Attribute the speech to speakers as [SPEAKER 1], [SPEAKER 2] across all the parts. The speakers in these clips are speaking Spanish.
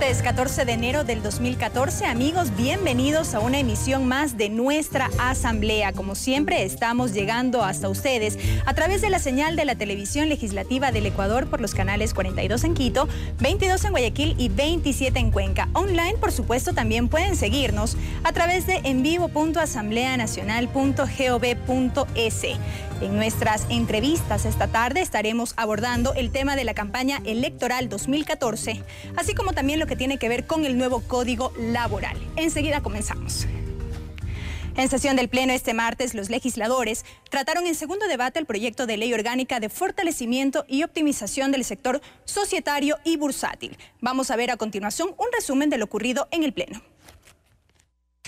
[SPEAKER 1] Martes 14 de enero del 2014, amigos, bienvenidos a una emisión más de nuestra asamblea. Como siempre, estamos llegando hasta ustedes a través de la señal de la televisión legislativa del Ecuador por los canales 42 en Quito, 22 en Guayaquil y 27 en Cuenca. Online, por supuesto, también pueden seguirnos a través de envivo.asambleanacional.gov.es. En nuestras entrevistas esta tarde estaremos abordando el tema de la campaña electoral 2014, así como también lo que tiene que ver con el nuevo Código Laboral. Enseguida comenzamos. En sesión del Pleno este martes, los legisladores trataron en segundo debate el proyecto de ley orgánica de fortalecimiento y optimización del sector societario y bursátil. Vamos a ver a continuación un resumen de lo ocurrido en el Pleno.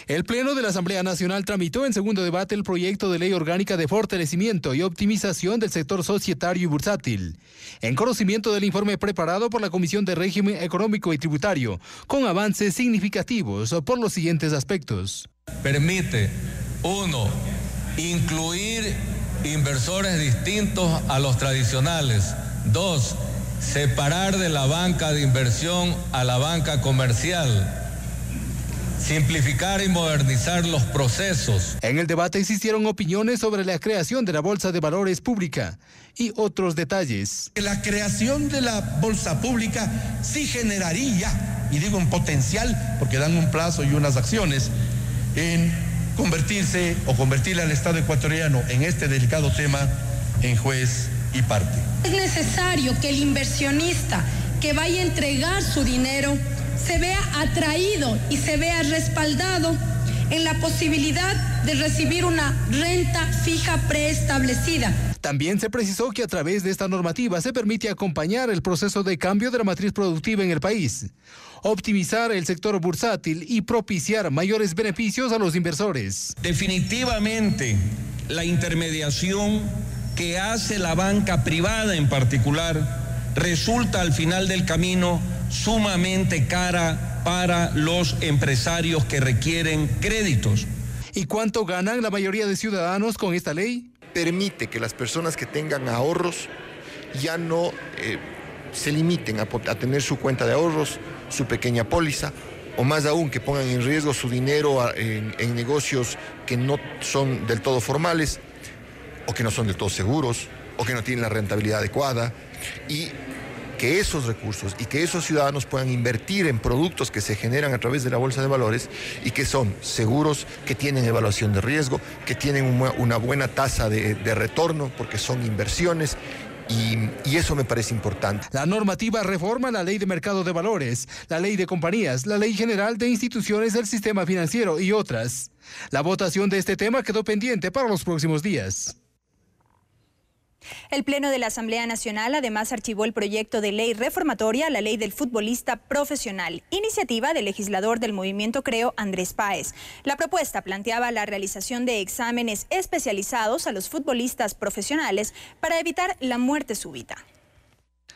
[SPEAKER 2] El Pleno de la Asamblea Nacional tramitó en segundo debate el proyecto de ley orgánica de fortalecimiento y optimización del sector societario y bursátil, en conocimiento del informe preparado por la Comisión de Régimen Económico y Tributario, con avances significativos por los siguientes aspectos.
[SPEAKER 3] Permite, 1, incluir inversores distintos a los tradicionales. 2, separar de la banca de inversión a la banca comercial. Simplificar y modernizar los procesos.
[SPEAKER 2] En el debate existieron opiniones sobre la creación de la Bolsa de Valores Pública y otros detalles.
[SPEAKER 4] La creación de la Bolsa Pública sí generaría, y digo en potencial, porque dan un plazo y unas acciones, en convertirse o convertirle al Estado ecuatoriano en este delicado tema en juez y parte.
[SPEAKER 5] Es necesario que el inversionista que vaya a entregar su dinero se vea atraído y se vea respaldado en la posibilidad de recibir una renta fija preestablecida.
[SPEAKER 2] También se precisó que a través de esta normativa se permite acompañar el proceso de cambio de la matriz productiva en el país, optimizar el sector bursátil y propiciar mayores beneficios a los inversores.
[SPEAKER 6] Definitivamente, la intermediación que hace la banca privada en particular resulta al final del camino sumamente cara para los empresarios que requieren créditos.
[SPEAKER 2] ¿Y cuánto ganan la mayoría de ciudadanos con esta ley?
[SPEAKER 7] Permite que las personas que tengan ahorros ya no se limiten a tener su cuenta de ahorros, su pequeña póliza, o más aún que pongan en riesgo su dinero en negocios que no son del todo formales, o que no son del todo seguros, o que no tienen la rentabilidad adecuada, y que esos recursos y que esos ciudadanos puedan invertir en productos que se generan a través de la bolsa de valores y que son seguros, que tienen evaluación de riesgo, que tienen una buena tasa de retorno porque son inversiones. Y eso me parece importante.
[SPEAKER 2] La normativa reforma la Ley de Mercado de Valores, la Ley de Compañías, la Ley General de Instituciones del Sistema Financiero y otras. La votación de este tema quedó pendiente para los próximos días.
[SPEAKER 1] El Pleno de la Asamblea Nacional además archivó el proyecto de ley reformatoria a la ley del futbolista profesional, iniciativa del legislador del Movimiento Creo, Andrés Páez. La propuesta planteaba la realización de exámenes especializados a los futbolistas profesionales para evitar la muerte súbita.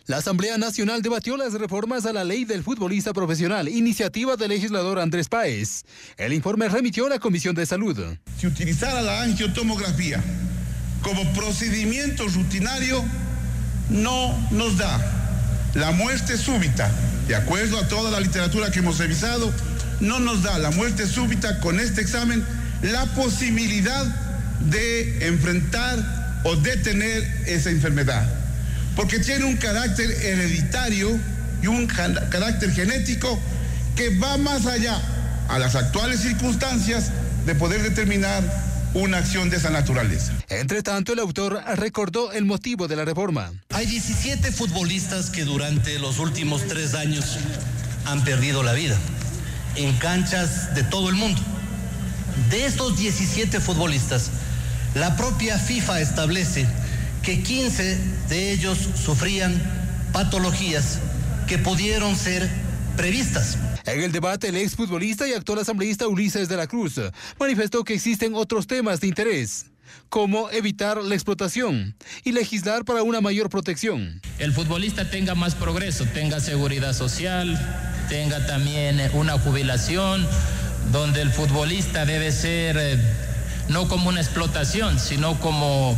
[SPEAKER 2] La Asamblea Nacional debatió las reformas a la ley del futbolista profesional, iniciativa del legislador Andrés Páez. El informe remitió a la Comisión de Salud.
[SPEAKER 4] Si utilizara la angiotomografía como procedimiento rutinario, no nos da la muerte súbita. De acuerdo a toda la literatura que hemos revisado, no nos da la muerte súbita con este examen la posibilidad de enfrentar o detener esa enfermedad, porque tiene un carácter hereditario y un carácter genético que va más allá a las actuales circunstancias de poder determinar una acción de esa naturaleza.
[SPEAKER 2] Entre tanto, el autor recordó el motivo de la reforma.
[SPEAKER 8] Hay 17 futbolistas que durante los últimos 3 años han perdido la vida en canchas de todo el mundo. De estos 17 futbolistas, la propia FIFA establece que 15 de ellos sufrían patologías que pudieron ser previstas.
[SPEAKER 2] En el debate, el exfutbolista y actual asambleísta Ulises de la Cruz manifestó que existen otros temas de interés, como evitar la explotación y legislar para una mayor protección.
[SPEAKER 9] El futbolista tenga más progreso, tenga seguridad social, tenga también una jubilación, donde el futbolista debe ser no como una explotación, sino como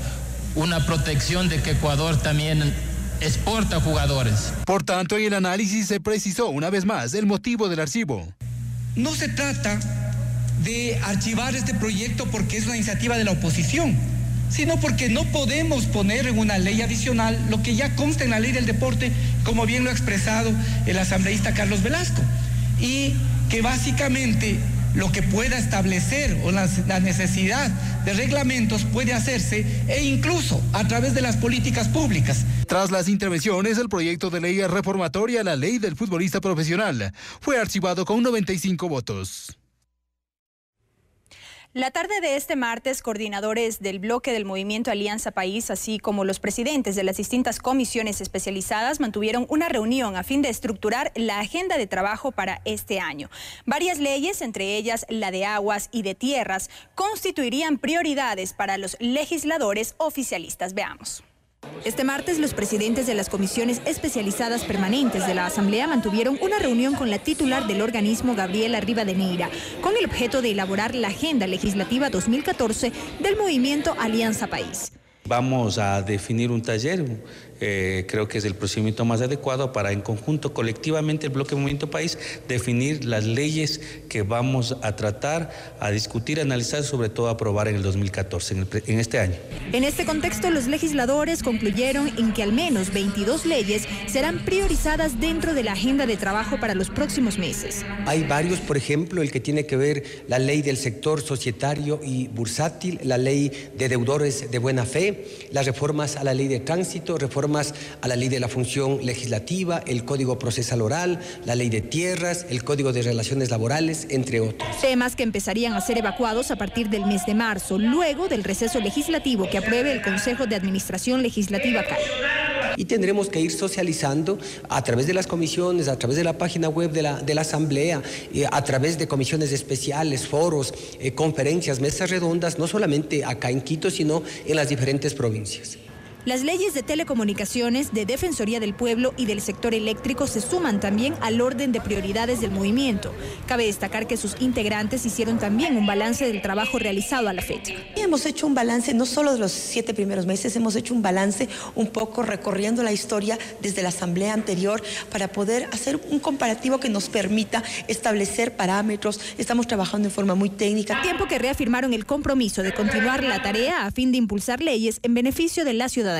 [SPEAKER 9] una protección de que Ecuador también exporta jugadores.
[SPEAKER 2] Por tanto, en el análisis se precisó una vez más el motivo del archivo.
[SPEAKER 10] No se trata de archivar este proyecto porque es una iniciativa de la oposición, sino porque no podemos poner en una ley adicional lo que ya consta en la ley del deporte, como bien lo ha expresado el asambleísta Carlos Velasco, y que básicamente lo que pueda establecer o la necesidad de reglamentos puede hacerse e incluso a través de las políticas públicas.
[SPEAKER 2] Tras las intervenciones, el proyecto de ley reformatoria a la ley del futbolista profesional fue archivado con 95 votos.
[SPEAKER 1] La tarde de este martes, coordinadores del bloque del Movimiento Alianza País, así como los presidentes de las distintas comisiones especializadas, mantuvieron una reunión a fin de estructurar la agenda de trabajo para este año. Varias leyes, entre ellas la de aguas y de tierras, constituirían prioridades para los legisladores oficialistas. Veamos. Este martes, los presidentes de las comisiones especializadas permanentes de la Asamblea mantuvieron una reunión con la titular del organismo, Gabriela Rivadeneira, con el objeto de elaborar la Agenda Legislativa 2014 del Movimiento Alianza País.
[SPEAKER 11] Vamos a definir un taller, creo que es el procedimiento más adecuado para en conjunto, colectivamente, el bloque Movimiento País, definir las leyes que vamos a tratar, a discutir, a analizar, sobre todo a aprobar en el 2014, en este año.
[SPEAKER 1] En este contexto, los legisladores concluyeron en que al menos 22 leyes serán priorizadas dentro de la agenda de trabajo para los próximos meses.
[SPEAKER 12] Hay varios, por ejemplo, el que tiene que ver la ley del sector societario y bursátil, la ley de deudores de buena fe, las reformas a la ley de tránsito, reformas a la ley de la función legislativa, el Código Procesal Oral, la ley de tierras, el Código de Relaciones Laborales, entre otros.
[SPEAKER 1] Temas que empezarían a ser evacuados a partir del mes de marzo, luego del receso legislativo que apruebe el Consejo de Administración Legislativa CAL.
[SPEAKER 12] Y tendremos que ir socializando a través de las comisiones, a través de la página web de la Asamblea, a través de comisiones especiales, foros, conferencias, mesas redondas, no solamente acá en Quito, sino en las diferentes provincias.
[SPEAKER 1] Las leyes de telecomunicaciones, de Defensoría del Pueblo y del sector eléctrico se suman también al orden de prioridades del movimiento. Cabe destacar que sus integrantes hicieron también un balance del trabajo realizado a la fecha.
[SPEAKER 13] Hemos hecho un balance no solo de los 7 primeros meses, hemos hecho un balance un poco recorriendo la historia desde la asamblea anterior para poder hacer un comparativo que nos permita establecer parámetros. Estamos trabajando en forma muy técnica.
[SPEAKER 1] Tiempo que reafirmaron el compromiso de continuar la tarea a fin de impulsar leyes en beneficio de la ciudadanía.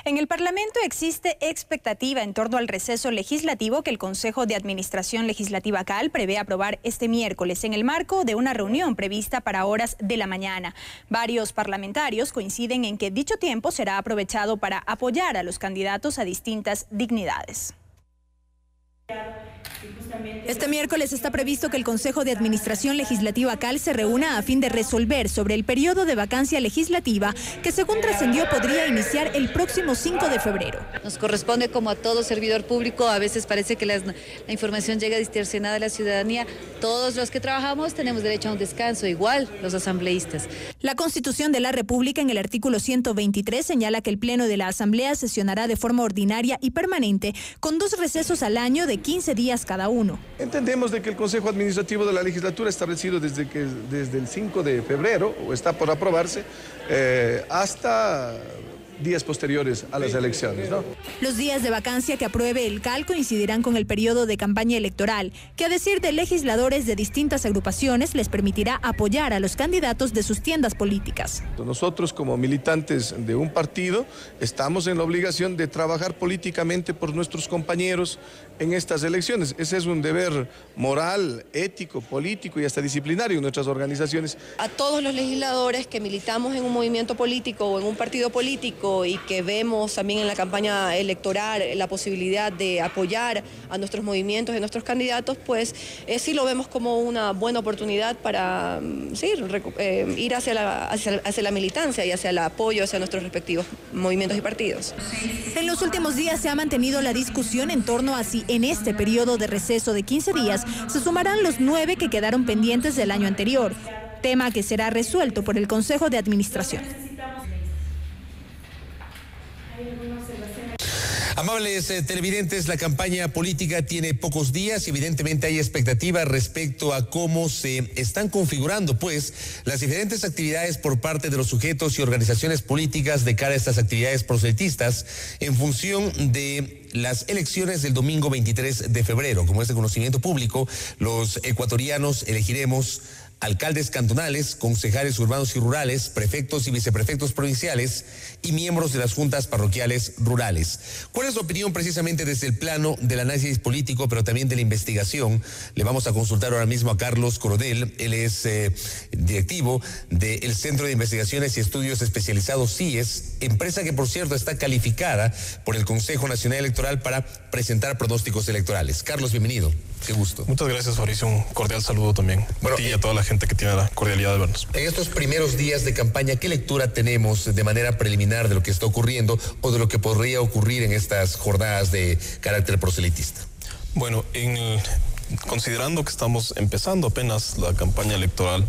[SPEAKER 1] En el Parlamento existe expectativa en torno al receso legislativo que el Consejo de Administración Legislativa CAL prevé aprobar este miércoles en el marco de una reunión prevista para horas de la mañana. Varios parlamentarios coinciden en que dicho tiempo será aprovechado para apoyar a los candidatos a distintas dignidades. Este miércoles está previsto que el Consejo de Administración Legislativa CAL se reúna a fin de resolver sobre el periodo de vacancia legislativa que, según trascendió, podría iniciar el próximo 5 de febrero.
[SPEAKER 14] Nos corresponde, como a todo servidor público, a veces parece que la información llega distorsionada a la ciudadanía. Todos los que trabajamos tenemos derecho a un descanso, igual los asambleístas.
[SPEAKER 1] La Constitución de la República, en el artículo 123, señala que el Pleno de la Asamblea sesionará de forma ordinaria y permanente, con 2 recesos al año de 15 días cada uno.
[SPEAKER 15] Entendemos de que el Consejo Administrativo de la Legislatura, establecido desde el 5 de febrero, o está por aprobarse, hasta días posteriores a las elecciones, ¿no?
[SPEAKER 1] Los días de vacancia que apruebe el CAL coincidirán con el periodo de campaña electoral, que, a decir de legisladores de distintas agrupaciones, les permitirá apoyar a los candidatos de sus tiendas políticas.
[SPEAKER 15] Nosotros, como militantes de un partido, estamos en la obligación de trabajar políticamente por nuestros compañeros en estas elecciones. Ese es un deber moral, ético, político y hasta disciplinario en nuestras organizaciones.
[SPEAKER 16] A todos los legisladores que militamos en un movimiento político o en un partido político y que vemos también en la campaña electoral la posibilidad de apoyar a nuestros movimientos y a nuestros candidatos, pues sí lo vemos como una buena oportunidad para ir hacia la militancia y hacia el apoyo hacia nuestros respectivos movimientos y partidos.
[SPEAKER 1] En los últimos días se ha mantenido la discusión en torno a si en este periodo de receso de 15 días se sumarán los 9 que quedaron pendientes del año anterior, tema que será resuelto por el Consejo de Administración.
[SPEAKER 17] Amables televidentes, la campaña política tiene pocos días y evidentemente hay expectativa respecto a cómo se están configurando pues las diferentes actividades por parte de los sujetos y organizaciones políticas de cara a estas actividades proselitistas en función de las elecciones del domingo 23 de febrero. Como es de conocimiento público, los ecuatorianos elegiremos alcaldes cantonales, concejales urbanos y rurales, prefectos y viceprefectos provinciales y miembros de las juntas parroquiales rurales. ¿Cuál es su opinión precisamente desde el plano del análisis político, pero también de la investigación? Le vamos a consultar ahora mismo a Carlos Coronel. Él es directivo del Centro de Investigaciones y Estudios Especializados CIES, empresa que por cierto está calificada por el Consejo Nacional Electoral para presentar pronósticos electorales. Carlos, bienvenido. Qué gusto.
[SPEAKER 18] Muchas gracias, Fabricio. Un cordial saludo también a ti y a toda la gente que tiene la cordialidad de vernos.
[SPEAKER 17] En estos primeros días de campaña, ¿qué lectura tenemos de manera preliminar de lo que está ocurriendo o de lo que podría ocurrir en estas jornadas de carácter proselitista?
[SPEAKER 18] Bueno, considerando que estamos empezando apenas la campaña electoral,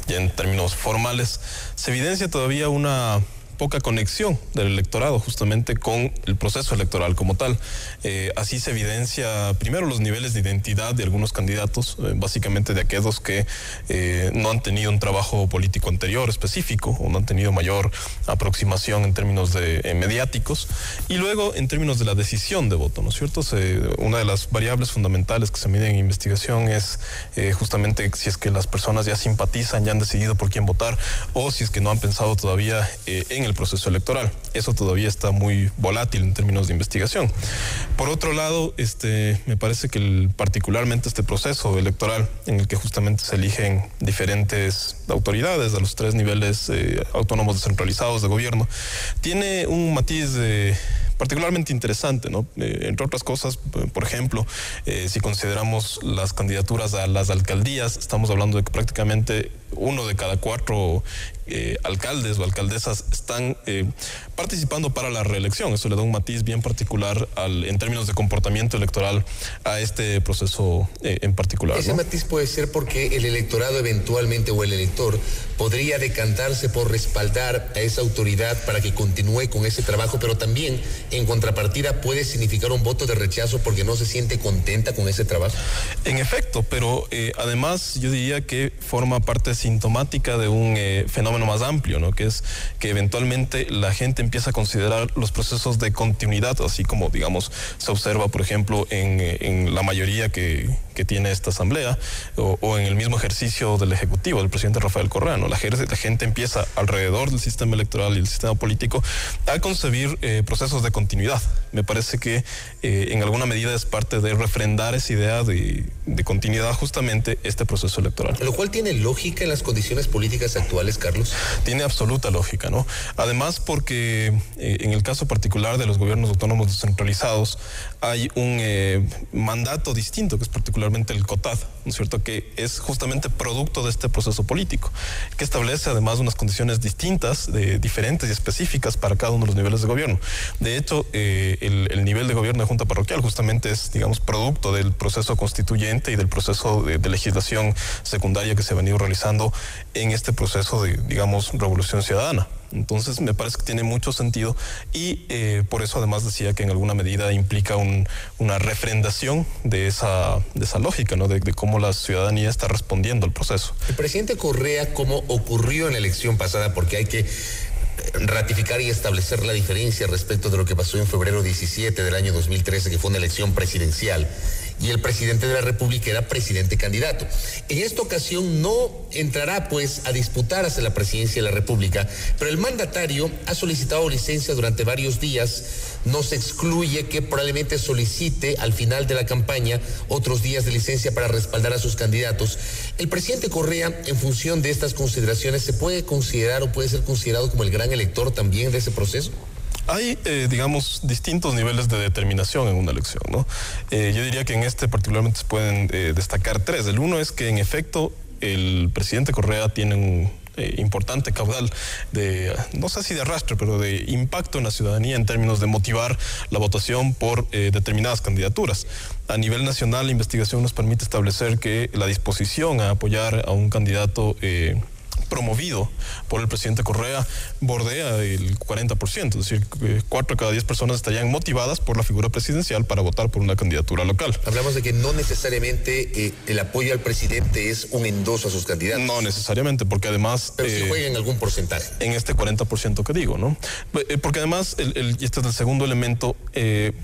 [SPEAKER 18] ya en términos formales, se evidencia todavía una poca conexión del electorado justamente con el proceso electoral como tal. Así se evidencia primero los niveles de identidad de algunos candidatos, básicamente de aquellos que no han tenido un trabajo político anterior específico o no han tenido mayor aproximación en términos de mediáticos, y luego en términos de la decisión de voto, ¿no es cierto? Una de las variables fundamentales que se mide en investigación es justamente si es que las personas ya simpatizan, ya han decidido por quién votar, o si es que no han pensado todavía en el proceso electoral. Eso todavía está muy volátil en términos de investigación. Por otro lado, me parece que particularmente este proceso electoral en el que justamente se eligen diferentes autoridades a los 3 niveles autónomos descentralizados de gobierno, tiene un matiz particularmente interesante, ¿no? Entre otras cosas, por ejemplo, si consideramos las candidaturas a las alcaldías, estamos hablando de que prácticamente 1 de cada 4 alcaldes o alcaldesas están participando para la reelección. Eso le da un matiz bien particular en términos de comportamiento electoral a este proceso en particular, ¿no?
[SPEAKER 17] Ese matiz puede ser porque el electorado eventualmente o el elector podría decantarse por respaldar a esa autoridad para que continúe con ese trabajo, pero también en contrapartida puede significar un voto de rechazo porque no se siente contenta con ese trabajo.
[SPEAKER 18] En efecto, pero además yo diría que forma parte sintomática de un fenómeno más amplio, ¿no? Que es que eventualmente la gente empieza a considerar los procesos de continuidad, así como, digamos, se observa, por ejemplo, en la mayoría que tiene esta asamblea o en el mismo ejercicio del Ejecutivo, del presidente Rafael Correa, ¿no? La gente empieza alrededor del sistema electoral y el sistema político a concebir procesos de continuidad. Me parece que en alguna medida es parte de refrendar esa idea de continuidad justamente este proceso electoral.
[SPEAKER 17] Lo cual tiene lógica en las condiciones políticas actuales, Carlos.
[SPEAKER 18] Tiene absoluta lógica, ¿no? Además porque en el caso particular de los gobiernos autónomos descentralizados hay un mandato distinto, que es particularmente el COTAD, ¿no es cierto?, que es justamente producto de este proceso político, que establece además unas condiciones distintas, diferentes y específicas para cada uno de los niveles de gobierno. De hecho, el nivel de gobierno de junta parroquial justamente es, digamos, producto del proceso constituyente y del proceso de legislación secundaria que se ha venido realizando en este proceso de, digamos, revolución ciudadana. Entonces me parece que tiene mucho sentido y por eso además decía que en alguna medida implica una refrendación de esa lógica, ¿no? De cómo la ciudadanía está respondiendo al proceso.
[SPEAKER 17] El presidente Correa, como ocurrió en la elección pasada, porque hay que ratificar y establecer la diferencia respecto de lo que pasó en febrero 17 del año 2013, que fue una elección presidencial, y el presidente de la República era presidente candidato. En esta ocasión no entrará pues a disputar hacia la presidencia de la República, pero el mandatario ha solicitado licencia durante varios días. No se excluye que probablemente solicite al final de la campaña otros días de licencia para respaldar a sus candidatos. El presidente Correa, en función de estas consideraciones, ¿se puede considerar o puede ser considerado como el gran elector también de ese proceso?
[SPEAKER 18] Hay, digamos, distintos niveles de determinación en una elección, ¿no? Yo diría que en este particularmente se pueden destacar 3. El uno es que, en efecto, el presidente Correa tiene un importante caudal de, no sé si de arrastre, pero de impacto en la ciudadanía en términos de motivar la votación por determinadas candidaturas. A nivel nacional, la investigación nos permite establecer que la disposición a apoyar a un candidato promovido por el presidente Correa bordea el 40%, es decir, 4 de cada 10 personas estarían motivadas por la figura presidencial para votar por una candidatura local.
[SPEAKER 17] Hablamos de que no necesariamente el apoyo al presidente es un endoso a sus candidatos.
[SPEAKER 18] No necesariamente, porque además...
[SPEAKER 17] Pero sí juega en algún porcentaje.
[SPEAKER 18] En este 40% que digo, ¿no? Porque además, y este es el segundo elemento,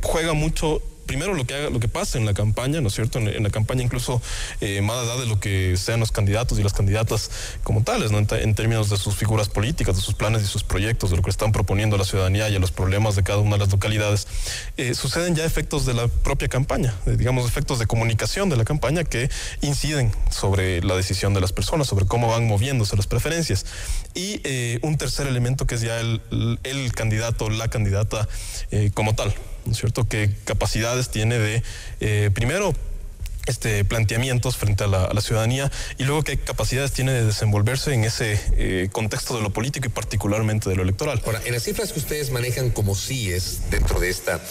[SPEAKER 18] juega mucho... Primero lo que pasa en la campaña, ¿no es cierto? En la campaña incluso más allá de lo que sean los candidatos y las candidatas como tales, ¿no? En términos de sus figuras políticas, de sus planes y sus proyectos, de lo que están proponiendo a la ciudadanía y a los problemas de cada una de las localidades, suceden ya efectos de la propia campaña, digamos efectos de comunicación de la campaña que inciden sobre la decisión de las personas, sobre cómo van moviéndose las preferencias. Y un tercer elemento que es ya el candidato, la candidata como tal, ¿no es cierto? ¿Qué capacidades tiene de, primero, planteamientos frente a la ciudadanía y luego qué capacidades tiene de desenvolverse en ese contexto de lo político y particularmente de lo electoral?
[SPEAKER 17] Ahora, en las cifras que ustedes manejan como CIES dentro de esta...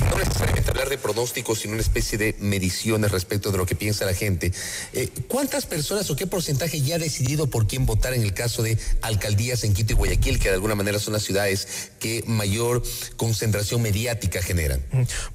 [SPEAKER 17] No necesariamente hablar de pronósticos, sino una especie de mediciones respecto de lo que piensa la gente. ¿Cuántas personas o qué porcentaje ya ha decidido por quién votar en el caso de alcaldías en Quito y Guayaquil, que de alguna manera son las ciudades que mayor concentración mediática generan?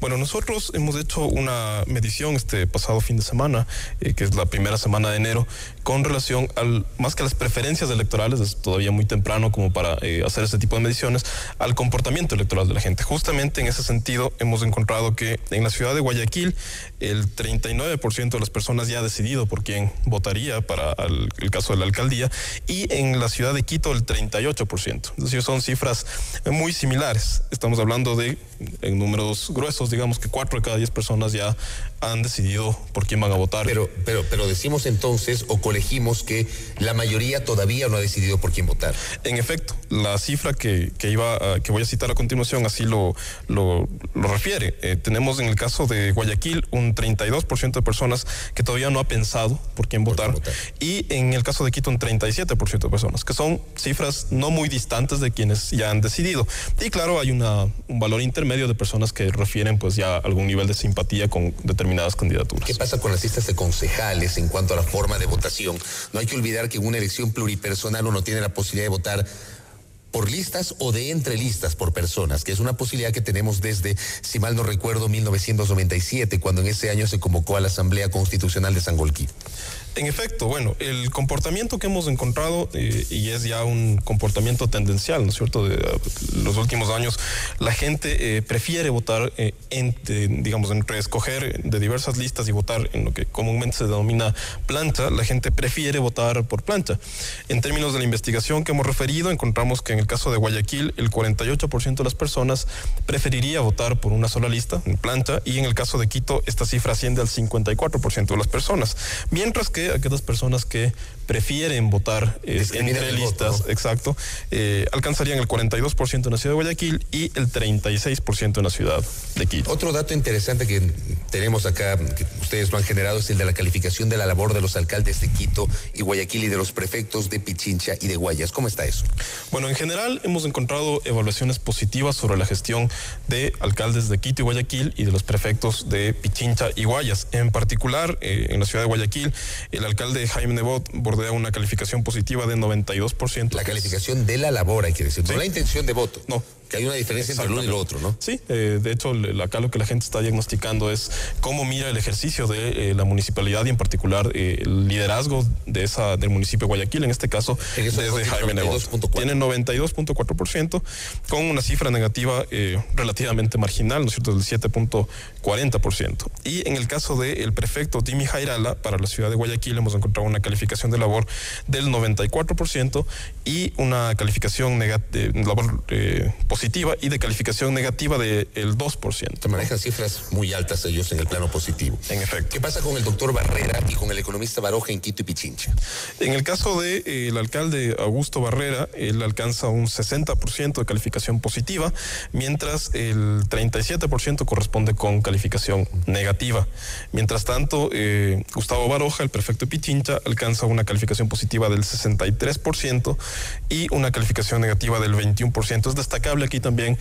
[SPEAKER 18] Bueno, nosotros hemos hecho una medición este pasado fin de semana, que es la primera semana de enero, con relación más que a las preferencias electorales, es todavía muy temprano como para hacer ese tipo de mediciones, al comportamiento electoral de la gente. Justamente en ese sentido, hemos encontrado que en la ciudad de Guayaquil el 39% de las personas ya ha decidido por quién votaría para el caso de la alcaldía, y en la ciudad de Quito el 38%. Es decir, son cifras muy similares. Estamos hablando de, en números gruesos, digamos que 4 de cada 10 personas ya han decidido por quién van a votar.
[SPEAKER 17] Pero decimos entonces o colegimos que la mayoría todavía no ha decidido por quién votar.
[SPEAKER 18] En efecto, la cifra que voy a citar a continuación así lo refiere. Tenemos en el caso de Guayaquil un 32% de personas que todavía no ha pensado por quién votar, y en el caso de Quito un 37% de personas, que son cifras no muy distantes de quienes ya han decidido. Y claro, hay un valor intermedio de personas que refieren pues ya algún nivel de simpatía con determinadas candidaturas.
[SPEAKER 17] ¿Qué pasa con las listas de concejales en cuanto a la forma de votación? No hay que olvidar que en una elección pluripersonal uno tiene la posibilidad de votar por listas o de entre listas por personas, que es una posibilidad que tenemos desde, si mal no recuerdo, 1997, cuando en ese año se convocó a la Asamblea Constitucional de Sangolquí.
[SPEAKER 18] En efecto, bueno, el comportamiento que hemos encontrado, y es ya un comportamiento tendencial, ¿no es cierto?, de los últimos años, la gente prefiere votar entre escoger de diversas listas y votar en lo que comúnmente se denomina plancha. La gente prefiere votar por plancha. En términos de la investigación que hemos referido, encontramos que en el caso de Guayaquil, el 48% de las personas preferiría votar por una sola lista, en plancha, y en el caso de Quito, esta cifra asciende al 54% de las personas. Mientras que aquellas personas que prefieren votar entre listas, voto, exacto, alcanzarían el 42% en la ciudad de Guayaquil y el 36% en la ciudad de Quito.
[SPEAKER 17] Otro dato interesante que tenemos acá, que ustedes lo han generado, es el de la calificación de la labor de los alcaldes de Quito y Guayaquil y de los prefectos de Pichincha y de Guayas. ¿Cómo está eso?
[SPEAKER 18] Bueno, en general hemos encontrado evaluaciones positivas sobre la gestión de alcaldes de Quito y Guayaquil y de los prefectos de Pichincha y Guayas. En particular, en la ciudad de Guayaquil, el alcalde Jaime Nebot bordea una calificación positiva de 92%.
[SPEAKER 17] La calificación de la labor, hay que decir, ¿sí? No la intención de voto.
[SPEAKER 18] No.
[SPEAKER 17] Que hay una diferencia entre uno y lo otro, ¿no?
[SPEAKER 18] Sí, de hecho, acá lo que la gente está diagnosticando es cómo mira el ejercicio de la municipalidad y en particular el liderazgo del municipio de Guayaquil, en este caso, desde Jaime Nebot. Tiene 92.4%, con una cifra negativa relativamente marginal, ¿no es cierto?, del 7.40%. Y en el caso del prefecto Timi Jairala, para la ciudad de Guayaquil, hemos encontrado una calificación de labor del 94% y una calificación de labor positiva y de calificación negativa del 2%.
[SPEAKER 17] Se manejan cifras muy altas ellos en el plano positivo.
[SPEAKER 18] En efecto.
[SPEAKER 17] ¿Qué pasa con el doctor Barrera y con el economista Baroja en Quito y Pichincha?
[SPEAKER 18] En el caso del alcalde Augusto Barrera, él alcanza un 60% de calificación positiva, mientras el 37% corresponde con calificación negativa. Mientras tanto, Gustavo Baroja, el prefecto de Pichincha, alcanza una calificación positiva del 63% y una calificación negativa del 21%. Es destacable aquí también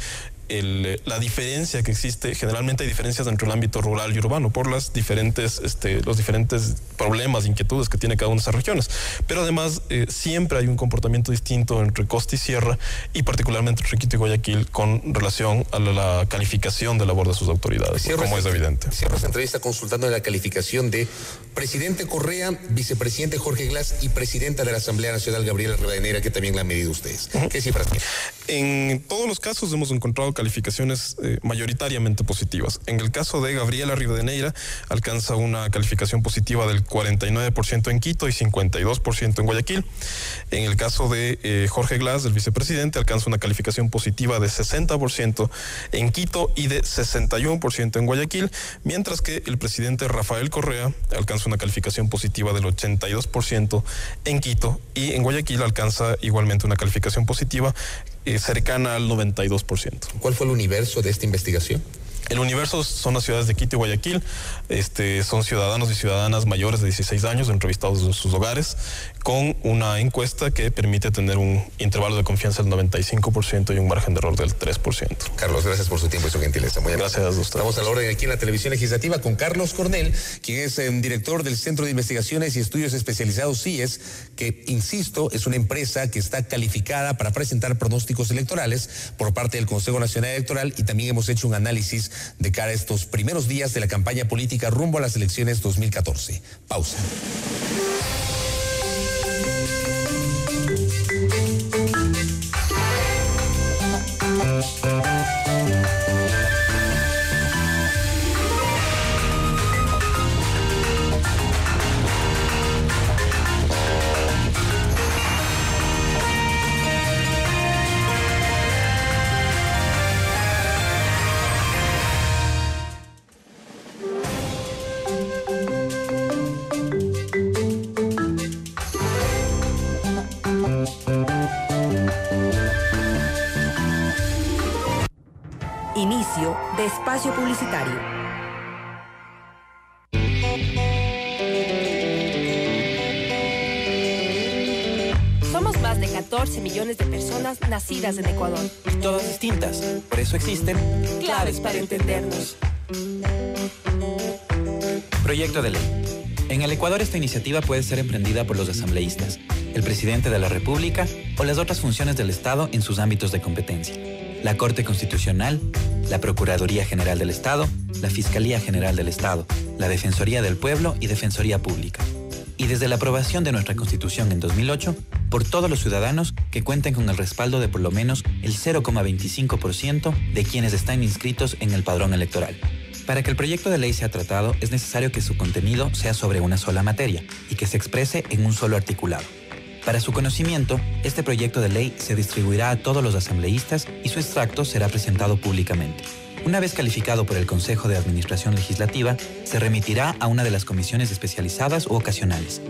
[SPEAKER 18] la diferencia que existe. Generalmente hay diferencias entre el ámbito rural y urbano por los diferentes problemas, inquietudes que tiene cada una de esas regiones. Pero además siempre hay un comportamiento distinto entre costa y sierra, y particularmente entre Quito y Guayaquil, con relación a la calificación de labor de sus autoridades, como es evidente.
[SPEAKER 17] Cierro esta entrevista consultando la calificación de presidente Correa, vicepresidente Jorge Glass y presidenta de la Asamblea Nacional Gabriela Rivadeneira, que también la han medido ustedes. ¿Qué cifras tienen?
[SPEAKER 18] En todos los casos hemos encontrado calificaciones mayoritariamente positivas. En el caso de Gabriela Rivadeneira, alcanza una calificación positiva del 49% en Quito y 52% en Guayaquil. En el caso de Jorge Glass, el vicepresidente, alcanza una calificación positiva de 60% en Quito y de 61% en Guayaquil, mientras que el presidente Rafael Correa alcanza una calificación positiva del 82% en Quito, y en Guayaquil alcanza igualmente una calificación positiva cercana al 92%.
[SPEAKER 17] ¿Cuál fue el universo de esta investigación?
[SPEAKER 18] El universo son las ciudades de Quito y Guayaquil. Son ciudadanos y ciudadanas mayores de 16 años entrevistados en sus hogares, con una encuesta que permite tener un intervalo de confianza del 95% y un margen de error del 3%.
[SPEAKER 17] Carlos, gracias por su tiempo y su gentileza. Muy
[SPEAKER 18] gracias a ustedes.
[SPEAKER 17] Estamos a la orden aquí en la Televisión Legislativa con Carlos Cornell, quien es director del Centro de Investigaciones y Estudios Especializados CIES, que, insisto, es una empresa que está calificada para presentar pronósticos electorales por parte del Consejo Nacional Electoral, y también hemos hecho un análisis de cara a estos primeros días de la campaña política rumbo a las elecciones 2014. Pausa.
[SPEAKER 19] Inicio de espacio publicitario. Somos más de 14 millones de personas nacidas en Ecuador.
[SPEAKER 20] Todas distintas, por eso existen claves para entendernos. Proyecto de ley. En el Ecuador esta iniciativa puede ser emprendida por los asambleístas, el presidente de la República o las otras funciones del Estado en sus ámbitos de competencia. La Corte Constitucional, la Procuraduría General del Estado, la Fiscalía General del Estado, la Defensoría del Pueblo y Defensoría Pública. Y desde la aprobación de nuestra Constitución en 2008, por todos los ciudadanos que cuenten con el respaldo de por lo menos el 0,25% de quienes están inscritos en el padrón electoral. Para que el proyecto de ley sea tratado, es necesario que su contenido sea sobre una sola materia y que se exprese en un solo articulado. Para su conocimiento, este proyecto de ley se distribuirá a todos los asambleístas y su extracto será presentado públicamente. Una vez calificado por el Consejo de Administración Legislativa, se remitirá a una de las comisiones especializadas u ocasionales.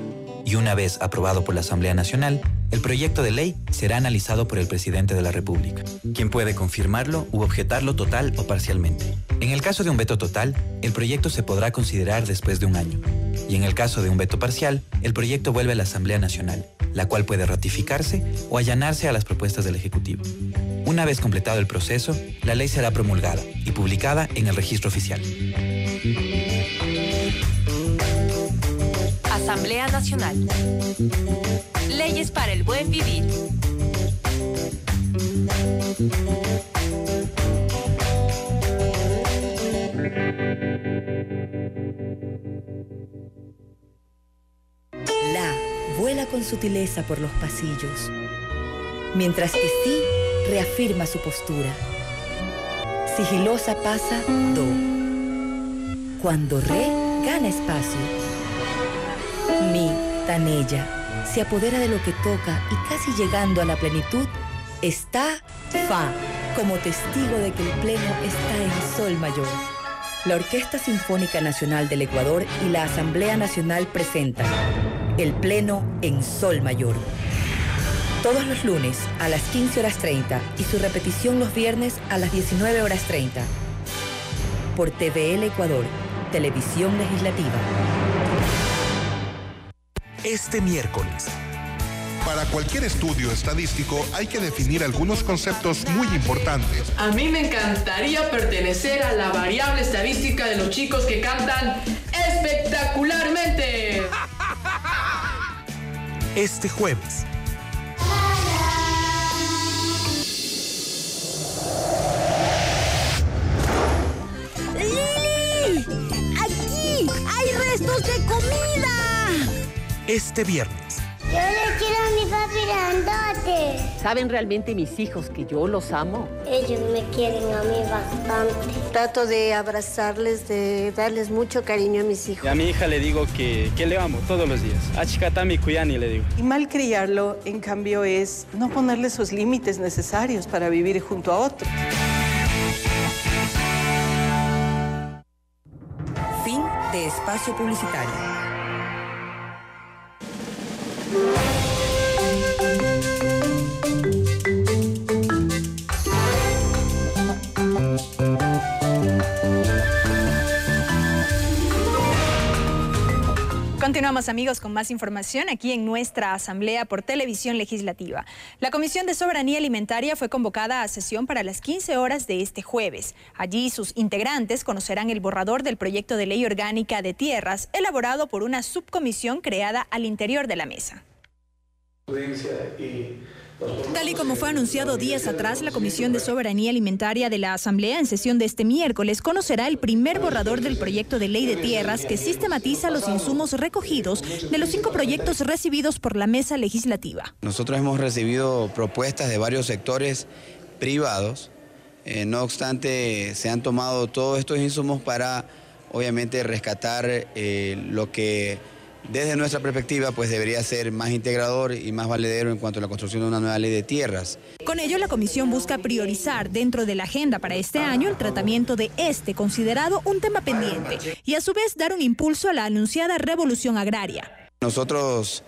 [SPEAKER 20] Y una vez aprobado por la Asamblea Nacional, el proyecto de ley será analizado por el Presidente de la República, quien puede confirmarlo u objetarlo total o parcialmente. En el caso de un veto total, el proyecto se podrá considerar después de un año. Y en el caso de un veto parcial, el proyecto vuelve a la Asamblea Nacional, la cual puede ratificarse o allanarse a las propuestas del Ejecutivo. Una vez completado el proceso, la ley será promulgada y publicada en el Registro Oficial.
[SPEAKER 19] Asamblea Nacional. Leyes para el buen vivir. La vuela con sutileza por los pasillos, mientras que sí reafirma su postura. Sigilosa pasa do. Cuando re gana espacio. Mi, tan ella, se apodera de lo que toca y casi llegando a la plenitud, está fa, como testigo de que el Pleno está en Sol Mayor. La Orquesta Sinfónica Nacional del Ecuador y la Asamblea Nacional presentan el Pleno en Sol Mayor. Todos los lunes a las 15:30 y su repetición los viernes a las 19:30. Por TVL Ecuador, Televisión Legislativa.
[SPEAKER 21] Este miércoles, Para cualquier estudio estadístico hay que definir algunos conceptos muy importantes.
[SPEAKER 22] A mí me encantaría pertenecer a la variable estadística de los chicos que cantan espectacularmente.
[SPEAKER 21] Este jueves.
[SPEAKER 23] ¡Lili! ¡Aquí hay restos de comida!
[SPEAKER 21] Este viernes.
[SPEAKER 23] Yo le quiero a mi papi grandote.
[SPEAKER 24] ¿Saben realmente mis hijos que yo los amo?
[SPEAKER 23] Ellos me quieren a mí bastante.
[SPEAKER 25] Trato de abrazarles, de darles mucho cariño a mis hijos.
[SPEAKER 26] Y a mi hija le digo que le amo todos los días. Achikatami Kuyani le digo.
[SPEAKER 27] Y mal criarlo, en cambio, es no ponerle sus límites necesarios para vivir junto a otro.
[SPEAKER 19] Fin de espacio publicitario.
[SPEAKER 1] Continuamos, amigos, con más información aquí en nuestra Asamblea por Televisión Legislativa. La Comisión de Soberanía Alimentaria fue convocada a sesión para las 15 horas de este jueves. Allí sus integrantes conocerán el borrador del proyecto de ley orgánica de tierras elaborado por una subcomisión creada al interior de la mesa. Tal y como fue anunciado días atrás, la Comisión de Soberanía Alimentaria de la Asamblea en sesión de este miércoles conocerá el primer borrador del proyecto de ley de tierras que sistematiza los insumos recogidos de los 5 proyectos recibidos por la mesa legislativa.
[SPEAKER 28] Nosotros hemos recibido propuestas de varios sectores privados, no obstante se han tomado todos estos insumos para obviamente rescatar lo que desde nuestra perspectiva, pues debería ser más integrador y más valedero en cuanto a la construcción de una nueva ley de tierras.
[SPEAKER 1] Con ello, la comisión busca priorizar dentro de la agenda para este año el tratamiento de este considerado un tema pendiente y a su vez dar un impulso a la anunciada revolución agraria.
[SPEAKER 28] Nosotros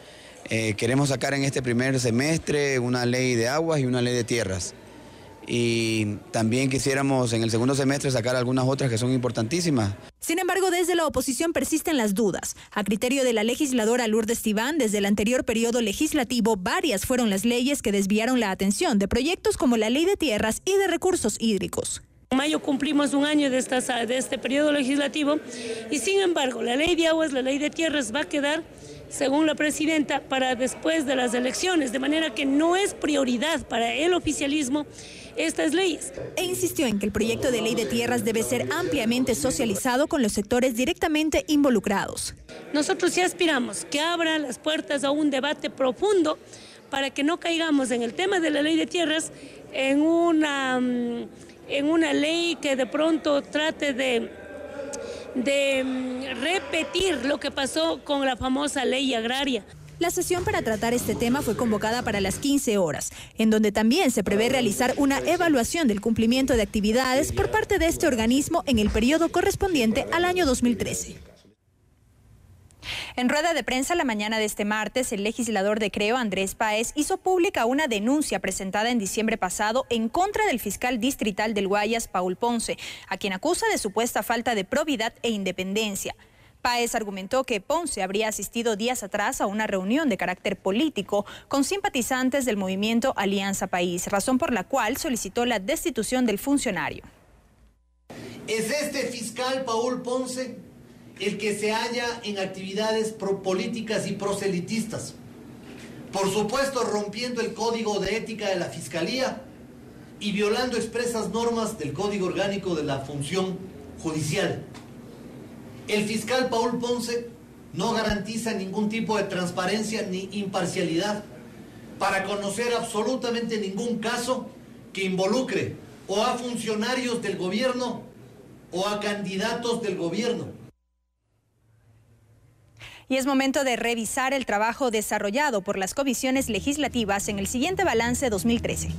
[SPEAKER 28] queremos sacar en este primer semestre una ley de aguas y una ley de tierras. Y también quisiéramos en el segundo semestre sacar algunas otras que son importantísimas.
[SPEAKER 1] Sin embargo, desde la oposición persisten las dudas. A criterio de la legisladora Lourdes Tibán, desde el anterior periodo legislativo, varias fueron las leyes que desviaron la atención de proyectos como la Ley de Tierras y de Recursos Hídricos.
[SPEAKER 29] En mayo cumplimos un año de este periodo legislativo y sin embargo la Ley de Aguas, la Ley de Tierras va a quedar, según la presidenta, para después de las elecciones, de manera que no es prioridad para el oficialismo estas leyes.
[SPEAKER 1] E insistió en que el proyecto de ley de tierras debe ser ampliamente socializado con los sectores directamente involucrados.
[SPEAKER 29] Nosotros sí aspiramos que abra las puertas a un debate profundo para que no caigamos en el tema de la ley de tierras en una ley que de pronto trate de repetir lo que pasó con la famosa ley agraria.
[SPEAKER 1] La sesión para tratar este tema fue convocada para las 15 horas, en donde también se prevé realizar una evaluación del cumplimiento de actividades por parte de este organismo en el periodo correspondiente al año 2013. En rueda de prensa la mañana de este martes, el legislador de Creo, Andrés Páez, hizo pública una denuncia presentada en diciembre pasado en contra del fiscal distrital del Guayas, Paul Ponce, a quien acusa de supuesta falta de probidad e independencia. Páez argumentó que Ponce habría asistido días atrás a una reunión de carácter político con simpatizantes del movimiento Alianza País, razón por la cual solicitó la destitución del funcionario.
[SPEAKER 30] ¿Es este fiscal Paul Ponce el que se halla en actividades políticas y proselitistas? Por supuesto, rompiendo el código de ética de la Fiscalía y violando expresas normas del Código Orgánico de la Función Judicial. El fiscal Paul Ponce no garantiza ningún tipo de transparencia ni imparcialidad para conocer absolutamente ningún caso que involucre o a funcionarios del gobierno o a candidatos del gobierno.
[SPEAKER 1] Y es momento de revisar el trabajo desarrollado por las comisiones legislativas en el siguiente balance 2013.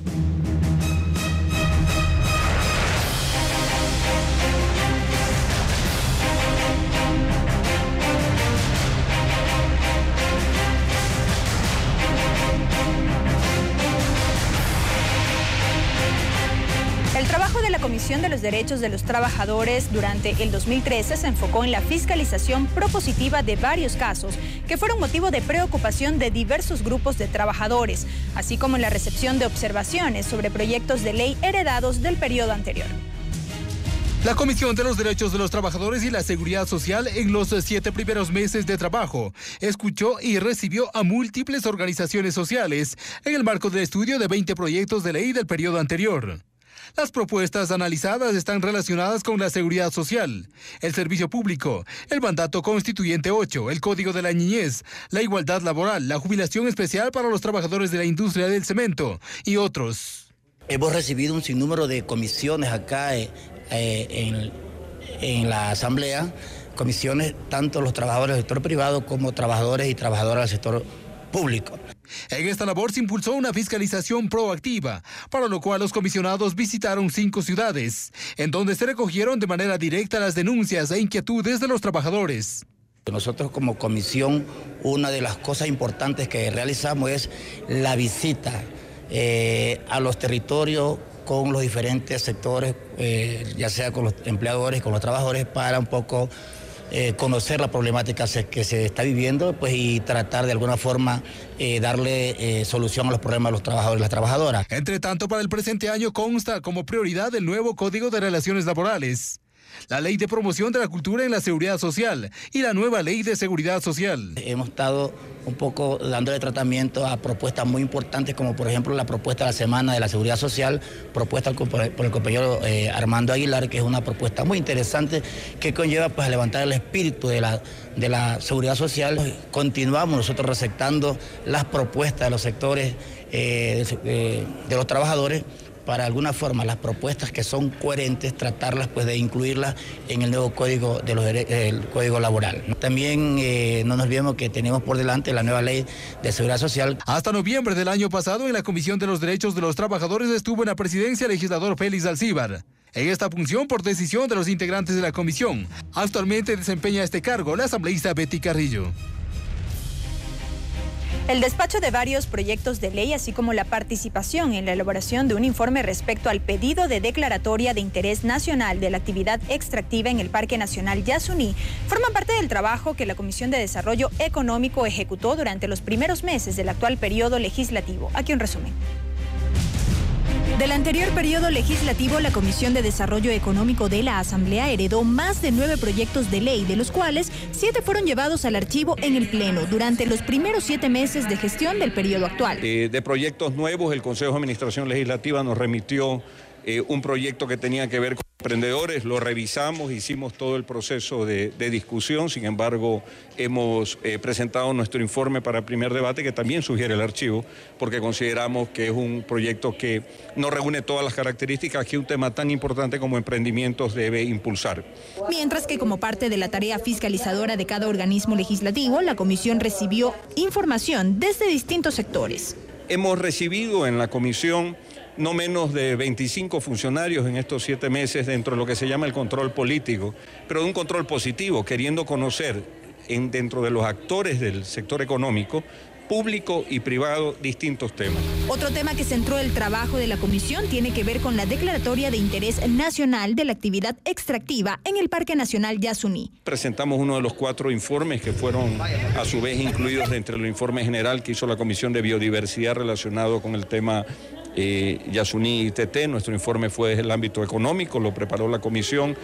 [SPEAKER 1] El trabajo de la Comisión de los Derechos de los Trabajadores durante el 2013 se enfocó en la fiscalización propositiva de varios casos que fueron motivo de preocupación de diversos grupos de trabajadores, así como en la recepción de observaciones sobre proyectos de ley heredados del periodo anterior.
[SPEAKER 2] La Comisión de los Derechos de los Trabajadores y la Seguridad Social en los 7 primeros meses de trabajo escuchó y recibió a múltiples organizaciones sociales en el marco del estudio de 20 proyectos de ley del periodo anterior. Las propuestas analizadas están relacionadas con la seguridad social, el servicio público, el mandato constituyente 8, el código de la niñez, la igualdad laboral, la jubilación especial para los trabajadores de la industria del cemento y otros.
[SPEAKER 3] Hemos recibido un sinnúmero de comisiones acá en la Asamblea, comisiones tanto los trabajadores del sector privado como trabajadores y trabajadoras del sector público.
[SPEAKER 2] En esta labor se impulsó una fiscalización proactiva, para lo cual los comisionados visitaron 5 ciudades, en donde se recogieron de manera directa las denuncias e inquietudes de los trabajadores.
[SPEAKER 3] Nosotros como comisión, una de las cosas importantes que realizamos es la visita a los territorios con los diferentes sectores, ya sea con los empleadores, con los trabajadores, para un poco conocer la problemática que se está viviendo, pues, y tratar de alguna forma darle solución a los problemas de los trabajadores y las trabajadoras.
[SPEAKER 2] Entre tanto, para el presente año consta como prioridad el nuevo Código de Relaciones Laborales, la Ley de Promoción de la Cultura en la Seguridad Social y la nueva Ley de Seguridad Social.
[SPEAKER 3] Hemos estado un poco dándole tratamiento a propuestas muy importantes, como por ejemplo la propuesta de la Semana de la Seguridad Social, propuesta por el compañero Armando Aguilar, que es una propuesta muy interesante que conlleva, pues, a levantar el espíritu de la seguridad social. Continuamos nosotros receptando las propuestas de los sectores de los trabajadores, para alguna forma las propuestas que son coherentes, tratarlas, pues, de incluirlas en el nuevo código el código laboral. También no nos olvidemos que tenemos por delante la nueva ley de seguridad social.
[SPEAKER 2] Hasta noviembre del año pasado, en la Comisión de los Derechos de los Trabajadores estuvo en la presidencia el legislador Félix Alcíbar. En esta función, por decisión de los integrantes de la comisión, actualmente desempeña este cargo la asambleísta Betty Carrillo.
[SPEAKER 1] El despacho de varios proyectos de ley, así como la participación en la elaboración de un informe respecto al pedido de declaratoria de interés nacional de la actividad extractiva en el Parque Nacional Yasuní, forman parte del trabajo que la Comisión de Desarrollo Económico ejecutó durante los primeros meses del actual periodo legislativo. Aquí un resumen. Del anterior periodo legislativo, la Comisión de Desarrollo Económico de la Asamblea heredó más de 9 proyectos de ley, de los cuales 7 fueron llevados al archivo en el Pleno durante los primeros 7 meses de gestión del periodo actual.
[SPEAKER 4] De proyectos nuevos, el Consejo de Administración Legislativa nos remitió un proyecto que tenía que ver con emprendedores, lo revisamos, hicimos todo el proceso de discusión, sin embargo hemos presentado nuestro informe para el primer debate, que también sugiere el archivo, porque consideramos que es un proyecto que no reúne todas las características que un tema tan importante como emprendimientos debe impulsar.
[SPEAKER 1] Mientras que, como parte de la tarea fiscalizadora de cada organismo legislativo, la comisión recibió información desde distintos sectores.
[SPEAKER 4] Hemos recibido en la comisión no menos de 25 funcionarios en estos 7 meses dentro de lo que se llama el control político, pero de un control positivo, queriendo conocer dentro de los actores del sector económico, público y privado, distintos temas.
[SPEAKER 1] Otro tema que centró el trabajo de la comisión tiene que ver con la declaratoria de interés nacional de la actividad extractiva en el Parque Nacional Yasuní.
[SPEAKER 4] Presentamos uno de los 4 informes que fueron a su vez incluidos dentro del informe general que hizo la Comisión de Biodiversidad relacionado con el tema Yasuní y TT. Nuestro informe fue desde el ámbito económico, lo preparó la comisión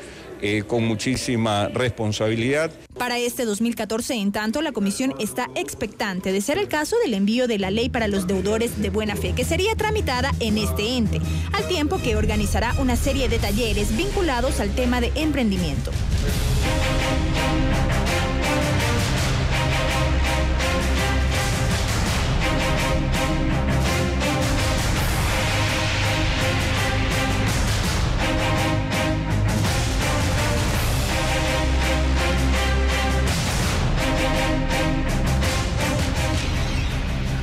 [SPEAKER 4] con muchísima responsabilidad.
[SPEAKER 1] Para este 2014, en tanto, la comisión está expectante de ser el caso del envío de la ley para los deudores de buena fe, que sería tramitada en este ente, al tiempo que organizará una serie de talleres vinculados al tema de emprendimiento.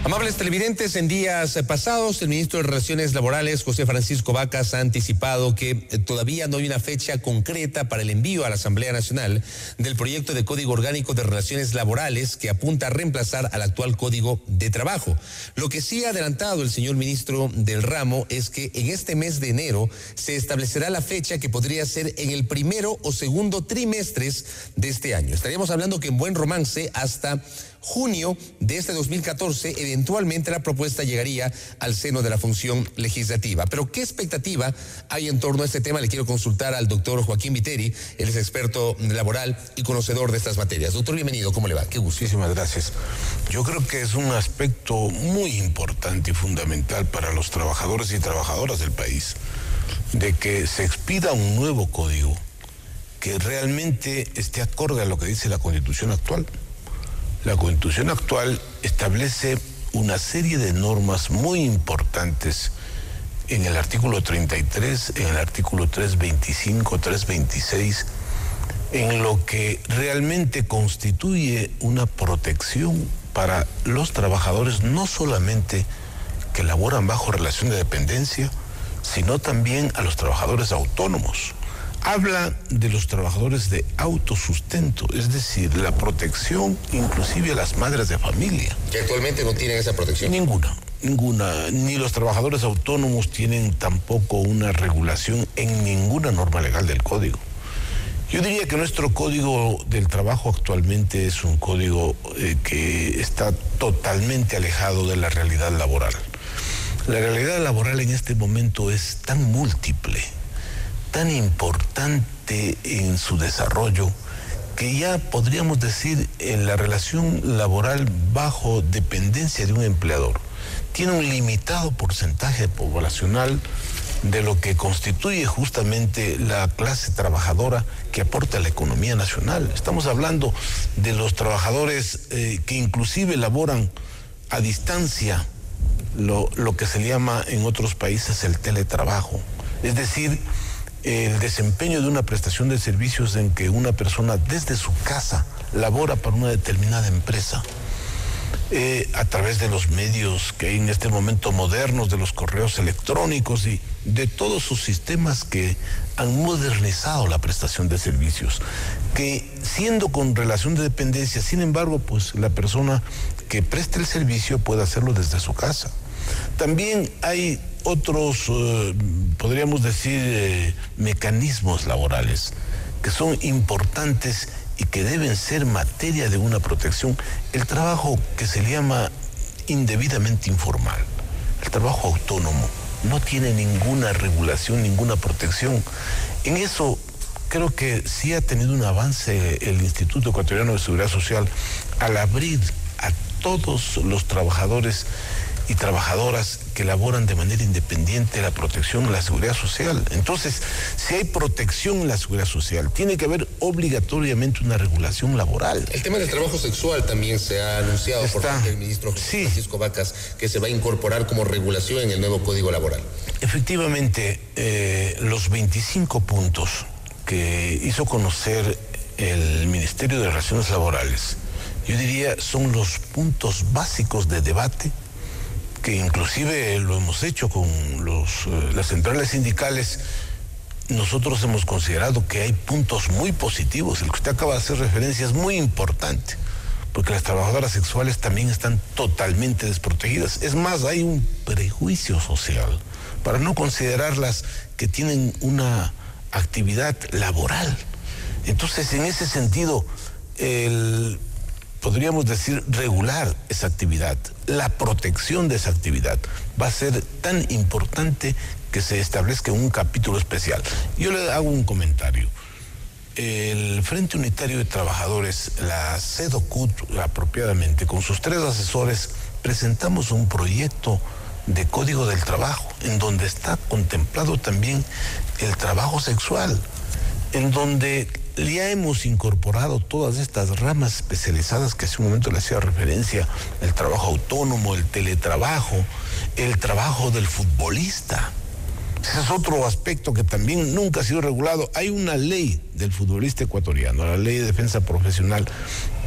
[SPEAKER 17] Amable Amables televidentes, en días pasados, el ministro de Relaciones Laborales, José Francisco Vacas, ha anticipado que todavía no hay una fecha concreta para el envío a la Asamblea Nacional del proyecto de Código Orgánico de Relaciones Laborales que apunta a reemplazar al actual Código de Trabajo. Lo que sí ha adelantado el señor ministro del ramo es que en este mes de enero se establecerá la fecha que podría ser en el primero o segundo trimestres de este año. Estaríamos hablando que en buen romance hasta junio de este 2014, eventualmente la propuesta llegaría al seno de la función legislativa. Pero ¿qué expectativa hay en torno a este tema? Le quiero consultar al doctor Joaquín Viteri, él es experto laboral y conocedor de estas materias. Doctor, bienvenido, ¿cómo le va? Qué gusto.
[SPEAKER 5] Muchísimas gracias. Yo creo que es un aspecto muy importante y fundamental para los trabajadores y trabajadoras del país, de que se expida un nuevo código que realmente esté acorde a lo que dice la Constitución actual. La Constitución actual establece una serie de normas muy importantes en el artículo 33, en el artículo 325, 326, en lo que realmente constituye una protección para los trabajadores, no solamente que laboran bajo relación de dependencia, sino también a los trabajadores autónomos. Habla de los trabajadores de autosustento, es decir, la protección inclusive a las madres de familia.
[SPEAKER 17] Que actualmente no tienen esa protección.
[SPEAKER 5] Ninguna. Ni los trabajadores autónomos tienen tampoco una regulación en ninguna norma legal del código. Yo diría que nuestro código del trabajo actualmente es un código que está totalmente alejado de la realidad laboral. La realidad laboral en este momento es tan múltiple, tan importante en su desarrollo, que ya podríamos decir en la relación laboral bajo dependencia de un empleador tiene un limitado porcentaje poblacional de lo que constituye justamente la clase trabajadora que aporta a la economía nacional. Estamos hablando de los trabajadores que inclusive laboran a distancia, lo que se le llama en otros países el teletrabajo, es decir, el desempeño de una prestación de servicios en que una persona desde su casa labora para una determinada empresa, a través de los medios que hay en este momento modernos, de los correos electrónicos y de todos sus sistemas que han modernizado la prestación de servicios, que siendo con relación de dependencia, sin embargo, pues la persona que preste el servicio puede hacerlo desde su casa. También hay otros, podríamos decir, mecanismos laborales que son importantes y que deben ser materia de una protección. El trabajo que se le llama indebidamente informal, el trabajo autónomo, no tiene ninguna regulación, ninguna protección. En eso creo que sí ha tenido un avance el Instituto Ecuatoriano de Seguridad Social al abrir a todos los trabajadores y trabajadoras que laboran de manera independiente la protección en la seguridad social. Entonces, si hay protección en la seguridad social, tiene que haber obligatoriamente una regulación laboral.
[SPEAKER 17] El tema del trabajo sexual también se ha anunciado por parte del ministro Francisco Vacas, que se va a incorporar como regulación en el nuevo Código Laboral.
[SPEAKER 5] Efectivamente, los 25 puntos que hizo conocer el Ministerio de Relaciones Laborales, yo diría, son los puntos básicos de debate que inclusive lo hemos hecho con las centrales sindicales. Nosotros hemos considerado que hay puntos muy positivos. El que usted acaba de hacer referencia es muy importante, porque las trabajadoras sexuales también están totalmente desprotegidas. Es más, hay un prejuicio social para no considerarlas que tienen una actividad laboral. Entonces, en ese sentido, podríamos decir, regular esa actividad, la protección de esa actividad va a ser tan importante que se establezca un capítulo especial. Yo le hago un comentario. El Frente Unitario de Trabajadores, la CEDOCUT apropiadamente, con sus 3 asesores, presentamos un proyecto de Código del Trabajo, en donde está contemplado también el trabajo sexual, en donde ya hemos incorporado todas estas ramas especializadas que hace un momento le hacía referencia, el trabajo autónomo, el teletrabajo, el trabajo del futbolista. Ese es otro aspecto que también nunca ha sido regulado. Hay una ley del futbolista ecuatoriano, la Ley de Defensa Profesional,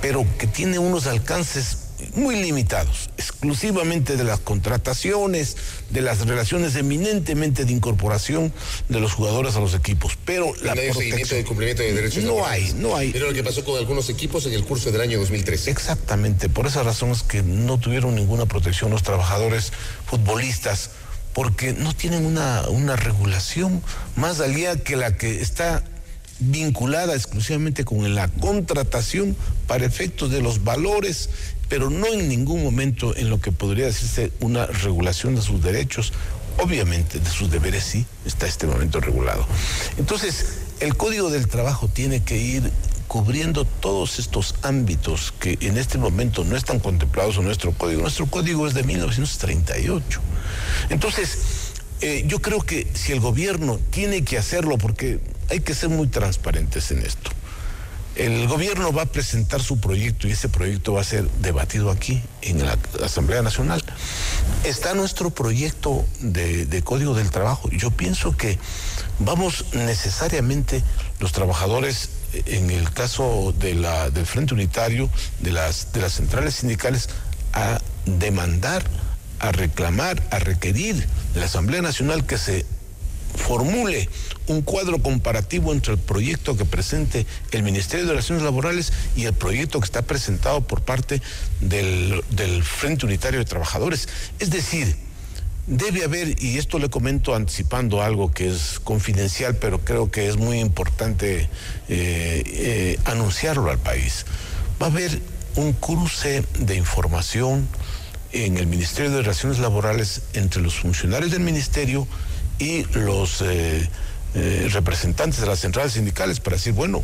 [SPEAKER 5] pero que tiene unos alcances muy limitados, exclusivamente de las contrataciones, de las relaciones eminentemente de incorporación de los jugadores a los equipos, pero la
[SPEAKER 17] seguimiento del cumplimiento de derechos laborales.
[SPEAKER 5] No hay.
[SPEAKER 17] Pero lo que pasó con algunos equipos en el curso del año 2013.
[SPEAKER 5] Exactamente, por esa razón es que no tuvieron ninguna protección los trabajadores futbolistas, porque no tienen una regulación más allá que la que está vinculada exclusivamente con la contratación para efectos de los valores, pero no en ningún momento en lo que podría decirse una regulación de sus derechos. Obviamente de sus deberes sí está este momento regulado. Entonces, el Código del Trabajo tiene que ir cubriendo todos estos ámbitos que en este momento no están contemplados en nuestro código. Nuestro código es de 1938. Entonces, yo creo que si el gobierno tiene que hacerlo, porque hay que ser muy transparentes en esto. El gobierno va a presentar su proyecto y ese proyecto va a ser debatido aquí en la Asamblea Nacional. Está nuestro proyecto de Código del Trabajo. Yo pienso que vamos necesariamente los trabajadores, en el caso del Frente Unitario, de las centrales sindicales, a demandar, a reclamar, a requerir de la Asamblea Nacional que se formule un cuadro comparativo entre el proyecto que presente el Ministerio de Relaciones Laborales y el proyecto que está presentado por parte del Frente Unitario de Trabajadores. Es decir, debe haber, y esto le comento anticipando algo que es confidencial, pero creo que es muy importante anunciarlo al país. Va a haber un cruce de información en el Ministerio de Relaciones Laborales entre los funcionarios del ministerio y los representantes de las centrales sindicales para decir, bueno,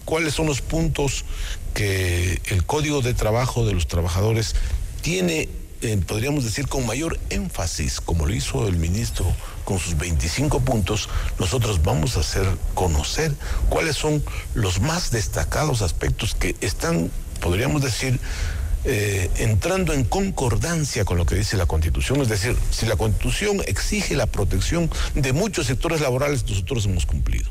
[SPEAKER 5] cuáles son los puntos que el Código de Trabajo de los trabajadores tiene, podríamos decir, con mayor énfasis, como lo hizo el ministro con sus 25 puntos. Nosotros vamos a hacer conocer cuáles son los más destacados aspectos que están, podríamos decir, entrando en concordancia con lo que dice la Constitución. Es decir, si la Constitución exige la protección de muchos sectores laborales, nosotros hemos cumplido.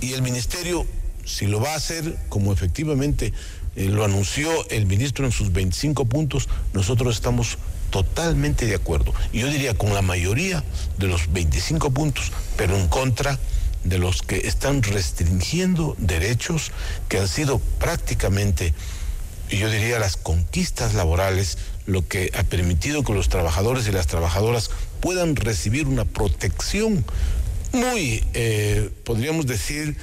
[SPEAKER 5] Y el Ministerio, si lo va a hacer, como efectivamente lo anunció el ministro en sus 25 puntos, nosotros estamos totalmente de acuerdo. Y yo diría con la mayoría de los 25 puntos, pero en contra de los que están restringiendo derechos que han sido prácticamente, y yo diría, las conquistas laborales, lo que ha permitido que los trabajadores y las trabajadoras puedan recibir una protección muy, podríamos decir,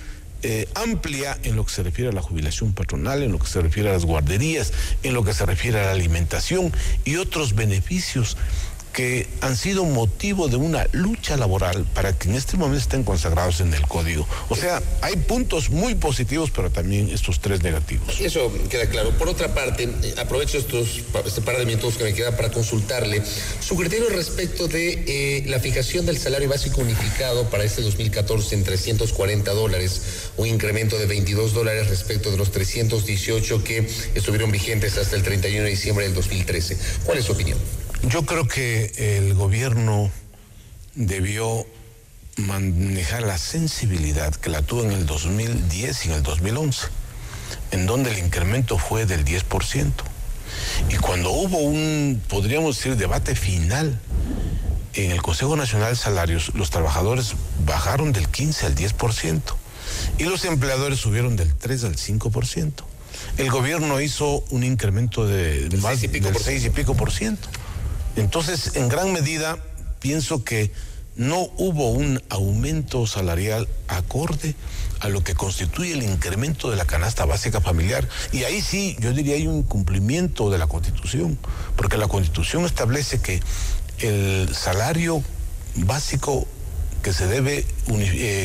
[SPEAKER 5] amplia en lo que se refiere a la jubilación patronal, en lo que se refiere a las guarderías, en lo que se refiere a la alimentación y otros beneficios que han sido motivo de una lucha laboral para que en este momento estén consagrados en el código. O sea, hay puntos muy positivos, pero también estos tres negativos.
[SPEAKER 17] Eso queda claro. Por otra parte, aprovecho este par de minutos que me queda para consultarle su criterio respecto de la fijación del salario básico unificado para este 2014 en $340, un incremento de $22 respecto de los 318 que estuvieron vigentes hasta el 31 de diciembre del 2013. ¿Cuál es su opinión?
[SPEAKER 5] Yo creo que el gobierno debió manejar la sensibilidad que la tuvo en el 2010 y en el 2011, en donde el incremento fue del 10%. Y cuando hubo un, podríamos decir, debate final en el Consejo Nacional de Salarios, los trabajadores bajaron del 15 al 10% y los empleadores subieron del 3 al 5%. El gobierno hizo un incremento de más del 6 y pico por ciento. Entonces, en gran medida, pienso que no hubo un aumento salarial acorde a lo que constituye el incremento de la canasta básica familiar. Y ahí sí, yo diría, hay un incumplimiento de la Constitución, porque la Constitución establece que el salario básico que se debe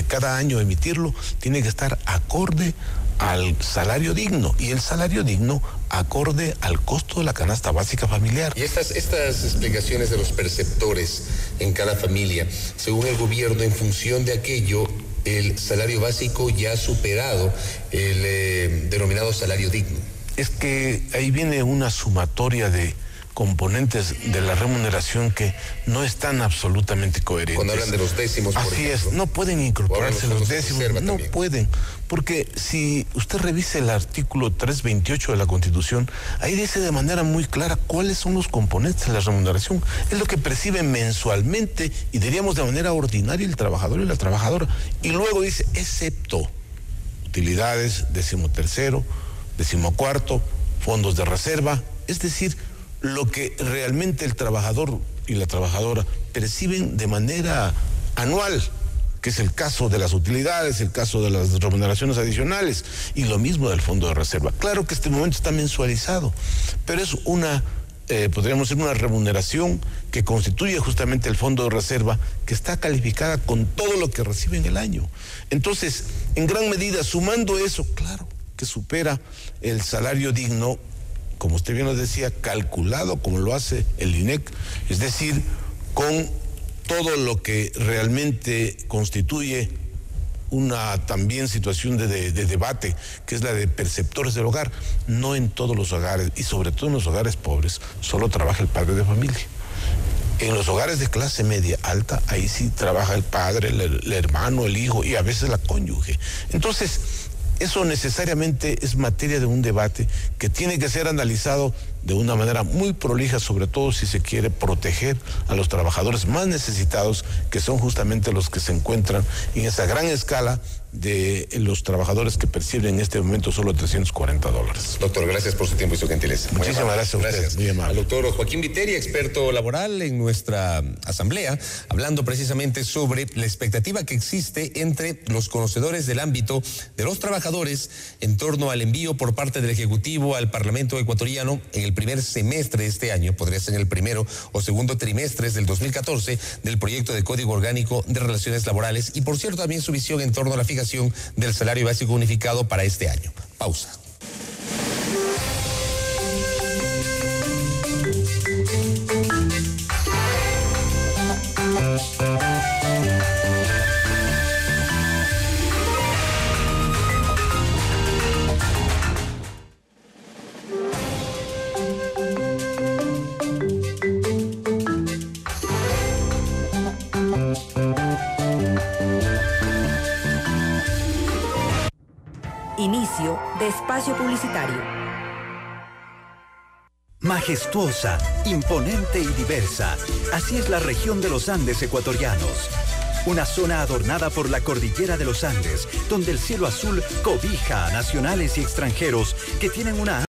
[SPEAKER 5] cada año emitirlo tiene que estar acorde al salario digno, y el salario digno acorde al costo de la canasta básica familiar.
[SPEAKER 17] Y estas explicaciones de los perceptores en cada familia, según el gobierno, en función de aquello, el salario básico ya ha superado el denominado salario digno.
[SPEAKER 5] Es que ahí viene una sumatoria de componentes de la remuneración que no están absolutamente coherentes.
[SPEAKER 17] Cuando hablan de los décimos, por
[SPEAKER 5] Así
[SPEAKER 17] ejemplo.
[SPEAKER 5] es, no pueden incorporarse los décimos, no
[SPEAKER 17] también
[SPEAKER 5] pueden, porque si usted revisa el artículo 328 de la Constitución, ahí dice de manera muy clara cuáles son los componentes de la remuneración. Es lo que percibe mensualmente y diríamos de manera ordinaria el trabajador y la trabajadora. Y luego dice, excepto utilidades, 13º, 14º, fondos de reserva, es decir, lo que realmente el trabajador y la trabajadora perciben de manera anual, que es el caso de las utilidades, el caso de las remuneraciones adicionales y lo mismo del fondo de reserva. Claro que este momento está mensualizado, pero es podríamos decir, una remuneración que constituye justamente el fondo de reserva, que está calificada con todo lo que recibe en el año. Entonces, en gran medida, sumando eso, claro que supera el salario digno, como usted bien nos decía, calculado como lo hace el INEC, es decir, con todo lo que realmente constituye una también situación de debate, que es la de perceptores del hogar. No en todos los hogares, y sobre todo en los hogares pobres, solo trabaja el padre de familia. En los hogares de clase media alta, ahí sí trabaja el padre, el hermano, el hijo y a veces la cónyuge. Entonces, eso necesariamente es materia de un debate que tiene que ser analizado de una manera muy prolija, sobre todo si se quiere proteger a los trabajadores más necesitados, que son justamente los que se encuentran en esa gran escala de los trabajadores que perciben en este momento solo $340.
[SPEAKER 17] Doctor, gracias por su tiempo y su gentileza.
[SPEAKER 5] Muchísimas gracias a ustedes. Muy amable.
[SPEAKER 17] Al doctor Joaquín Viteri, experto laboral en nuestra asamblea, hablando precisamente sobre la expectativa que existe entre los conocedores del ámbito de los trabajadores en torno al envío por parte del Ejecutivo al Parlamento ecuatoriano en el primer semestre de este año, podría ser en el primero o segundo trimestres del 2014, del proyecto de Código Orgánico de Relaciones Laborales y, por cierto, también su visión en torno a la fijación del salario básico unificado para este año. Pausa.
[SPEAKER 6] Inicio de espacio publicitario.
[SPEAKER 7] Majestuosa, imponente y diversa. Así es la región de los Andes ecuatorianos. Una zona adornada por la cordillera de los Andes, donde el cielo azul cobija a nacionales y extranjeros que tienen una